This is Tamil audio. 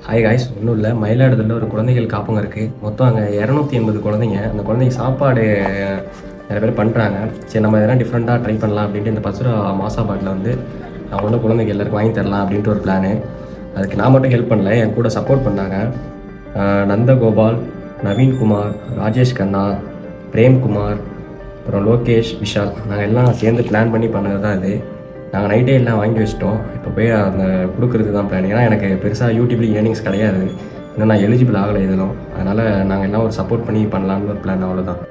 ஹாய் காய்ஸ், ஒன்றும் இல்லை. மயிலாடுதுறையில் ஒரு குழந்தைகள் காப்பகம் இருக்குது. மொத்தம் அங்கே 280 குழந்தைங்க. அந்த குழந்தைங்க சாப்பாடு நிறைய பேர் பண்ணுறாங்க. சரி, நம்ம எதனா டிஃப்ரெண்ட்டாக ட்ரை பண்ணலாம் அப்படின்ட்டு இந்த 10 ரூபா மாசாபாட்டில் வந்து அவங்க உள்ள குழந்தைங்க எல்லாருக்கும் வாங்கி தரலாம் அப்படின்ட்டு ஒரு பிளானு. அதுக்கு நான் மட்டும் ஹெல்ப் பண்ணல, என் கூட சப்போர்ட் பண்ணாங்க நந்தகோபால், நவீன்குமார், ராஜேஷ் கண்ணா, பிரேம்குமார், அப்புறம் லோகேஷ், விஷால். நாங்கள் எல்லாம் சேர்ந்து பிளான் பண்ணி பண்ணது தான் இது. நாங்கள் நைட்டே எல்லாம் வாங்கி வச்சிட்டோம். இப்போ போய் அந்த கொடுக்குறது தான் பிளான். ஏன்னா எனக்கு பெருசாக யூடியூப்லேயும் ஏர்னிங்ஸ் கிடையாது. இன்னும் நான் எலிஜிபிள் ஆகலை இதெல்லாம். அதனால் நாங்கள் எல்லாம் ஒரு சப்போர்ட் பண்ணி பண்ணலான்னு ஒரு பிளான், அவ்வளோதான்.